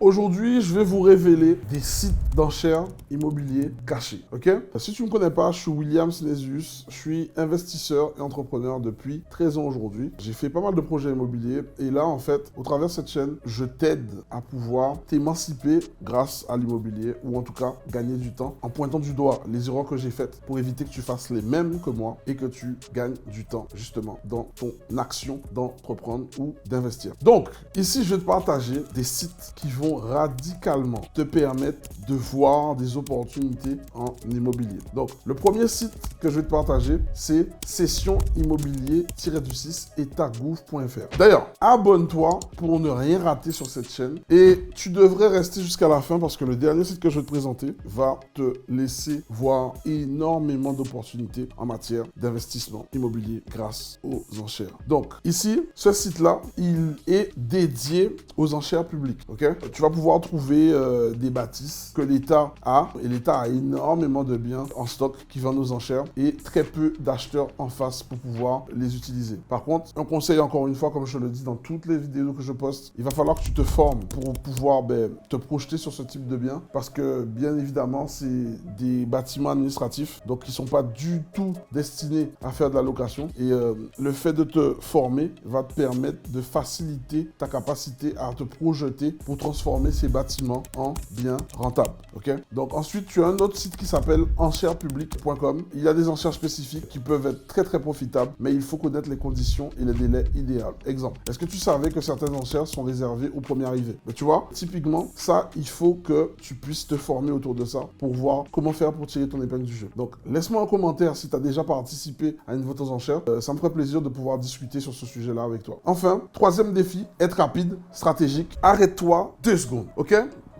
Aujourd'hui, je vais vous révéler des sites d'enchères immobiliers cachés, ok? Si tu ne me connais pas, je suis William Snesius, je suis investisseur et entrepreneur depuis 13 ans aujourd'hui. J'ai fait pas mal de projets immobiliers et là, en fait, au travers de cette chaîne, je t'aide à pouvoir t'émanciper grâce à l'immobilier ou en tout cas gagner du temps en pointant du doigt les erreurs que j'ai faites pour éviter que tu fasses les mêmes que moi et que tu gagnes du temps justement dans ton action d'entreprendre ou d'investir. Donc, ici, je vais te partager des sites qui vont radicalement te permettre de voir des opportunités en immobilier. Donc, le premier site que je vais te partager, c'est sessionimmobilier-du6 etagouv.fr. D'ailleurs, abonne-toi pour ne rien rater sur cette chaîne et tu devrais rester jusqu'à la fin parce que le dernier site que je vais te présenter va te laisser voir énormément d'opportunités en matière d'investissement immobilier grâce aux enchères. Donc, ici, ce site-là, il est dédié aux enchères publiques, ok? Tu vas pouvoir trouver des bâtisses que l'État a, et l'État a énormément de biens en stock qui vendent aux enchères et très peu d'acheteurs en face pour pouvoir les utiliser. Par contre, un conseil encore une fois, comme je le dis dans toutes les vidéos que je poste, il va falloir que tu te formes pour pouvoir te projeter sur ce type de biens parce que bien évidemment, c'est des bâtiments administratifs, donc qui ne sont pas du tout destinés à faire de la location et le fait de te former va te permettre de faciliter ta capacité à te projeter pour transformer ces bâtiments en biens rentables. Ok? Donc ensuite, tu as un autre site qui s'appelle enchèrespubliques.com. Il y a des enchères spécifiques qui peuvent être très très profitables, mais il faut connaître les conditions et les délais idéaux. Exemple, est-ce que tu savais que certaines enchères sont réservées aux premiers arrivés? Mais tu vois, typiquement, ça, il faut que tu puisses te former autour de ça pour voir comment faire pour tirer ton épingle du jeu. Donc, laisse-moi un commentaire si tu as déjà participé à une vente aux enchères. Ça me ferait plaisir de pouvoir discuter sur ce sujet-là avec toi. Enfin, troisième défi, être rapide, stratégique. Arrête-toi 2 secondes, ok?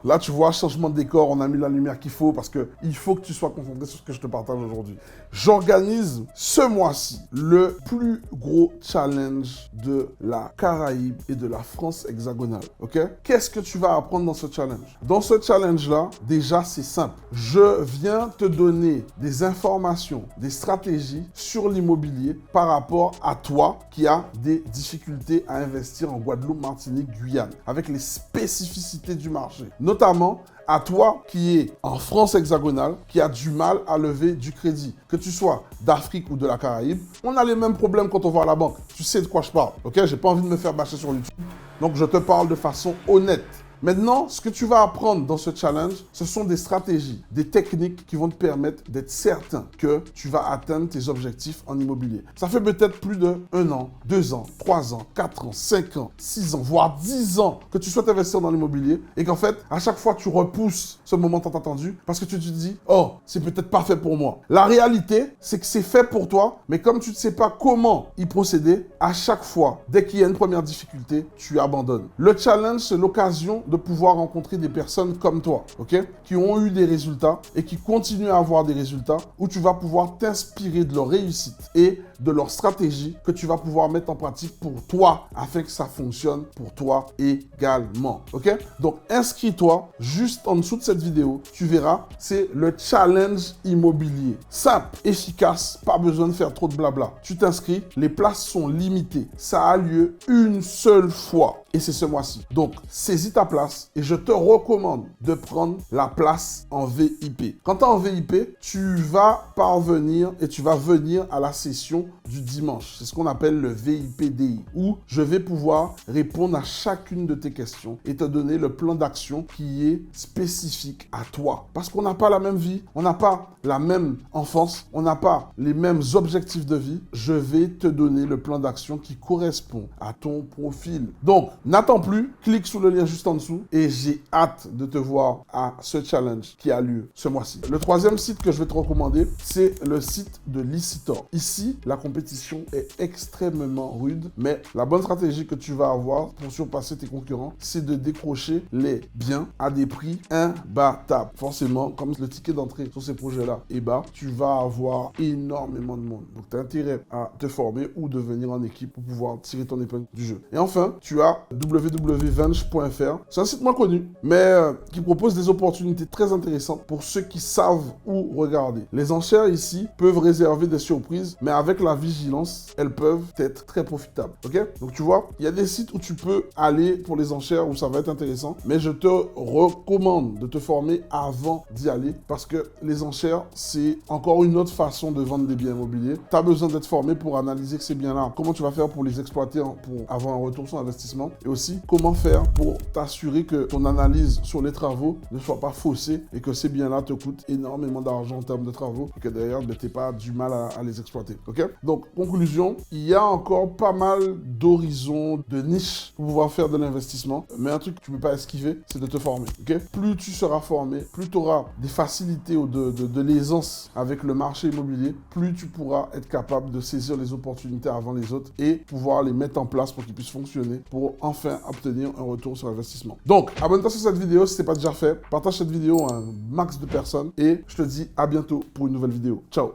Là, tu vois, changement de décor, on a mis la lumière qu'il faut parce qu'il faut que tu sois concentré sur ce que je te partage aujourd'hui. J'organise ce mois-ci le plus gros challenge de la Caraïbe et de la France hexagonale, ok? Qu'est-ce que tu vas apprendre dans ce challenge? Dans ce challenge-là, déjà, c'est simple. Je viens te donner des informations, des stratégies sur l'immobilier par rapport à toi qui as des difficultés à investir en Guadeloupe, Martinique, Guyane, avec les spécificités du marché. Notamment à toi qui es en France hexagonale, qui a du mal à lever du crédit. Que tu sois d'Afrique ou de la Caraïbe, on a les mêmes problèmes quand on va à la banque. Tu sais de quoi je parle, ok? J'ai pas envie de me faire bâcher sur YouTube, donc je te parle de façon honnête. Maintenant, ce que tu vas apprendre dans ce challenge, ce sont des stratégies, des techniques qui vont te permettre d'être certain que tu vas atteindre tes objectifs en immobilier. Ça fait peut-être plus de 1 an, 2 ans, 3 ans, 4 ans, 5 ans, 6 ans, voire 10 ans que tu souhaites investir dans l'immobilier et qu'en fait, à chaque fois, tu repousses ce moment tant attendu parce que tu te dis « Oh, c'est peut-être pas fait pour moi ». La réalité, c'est que c'est fait pour toi, mais comme tu ne sais pas comment y procéder, à chaque fois, dès qu'il y a une première difficulté, tu abandonnes. Le challenge, c'est l'occasion de pouvoir rencontrer des personnes comme toi, ok, qui ont eu des résultats et qui continuent à avoir des résultats où tu vas pouvoir t'inspirer de leur réussite et de leur stratégie que tu vas pouvoir mettre en pratique pour toi afin que ça fonctionne pour toi également, ok? Donc, inscris-toi juste en dessous de cette vidéo. Tu verras, c'est le challenge immobilier. Simple, efficace, pas besoin de faire trop de blabla. Tu t'inscris, les places sont limitées. Ça a lieu une seule fois. Et c'est ce mois-ci. Donc, saisis ta place et je te recommande de prendre la place en VIP. Quand tu es en VIP, tu vas parvenir et tu vas venir à la session du dimanche. C'est ce qu'on appelle le VIPDI, où je vais pouvoir répondre à chacune de tes questions et te donner le plan d'action qui est spécifique à toi. Parce qu'on n'a pas la même vie, on n'a pas la même enfance, on n'a pas les mêmes objectifs de vie. Je vais te donner le plan d'action qui correspond à ton profil. Donc, n'attends plus, clique sur le lien juste en dessous et j'ai hâte de te voir à ce challenge qui a lieu ce mois-ci. Le troisième site que je vais te recommander, c'est le site de Licitor. Ici, la compétition est extrêmement rude, mais la bonne stratégie que tu vas avoir pour surpasser tes concurrents, c'est de décrocher les biens à des prix imbattables. Forcément, comme le ticket d'entrée sur ces projets-là est bas, tu vas avoir énormément de monde. Donc, tu as intérêt à te former ou de venir en équipe pour pouvoir tirer ton épingle du jeu. Et enfin, tu as www.venge.fr. C'est un site moins connu, mais qui propose des opportunités très intéressantes pour ceux qui savent où regarder. Les enchères ici peuvent réserver des surprises, mais avec la vigilance, elles peuvent être très profitables. Ok? Donc tu vois, il y a des sites où tu peux aller pour les enchères où ça va être intéressant, mais je te recommande de te former avant d'y aller parce que les enchères, c'est encore une autre façon de vendre des biens immobiliers. Tu as besoin d'être formé pour analyser que ces biens-là, comment tu vas faire pour les exploiter pour avoir un retour sur investissement et aussi comment faire pour t'assurer que ton analyse sur les travaux ne soit pas faussée et que ces biens-là te coûtent énormément d'argent en termes de travaux et que d'ailleurs, tu n'aies pas du mal à les exploiter. Ok? Donc, conclusion, il y a encore pas mal d'horizons, de niches pour pouvoir faire de l'investissement, mais un truc que tu ne peux pas esquiver, c'est de te former. Ok? Plus tu seras formé, plus tu auras des facilités ou de l'aisance avec le marché immobilier, plus tu pourras être capable de saisir les opportunités avant les autres et pouvoir les mettre en place pour qu'ils puissent fonctionner pour enfin obtenir un retour sur investissement. Donc, abonne-toi sur cette vidéo si ce n'est pas déjà fait. Partage cette vidéo à un max de personnes et je te dis à bientôt pour une nouvelle vidéo. Ciao!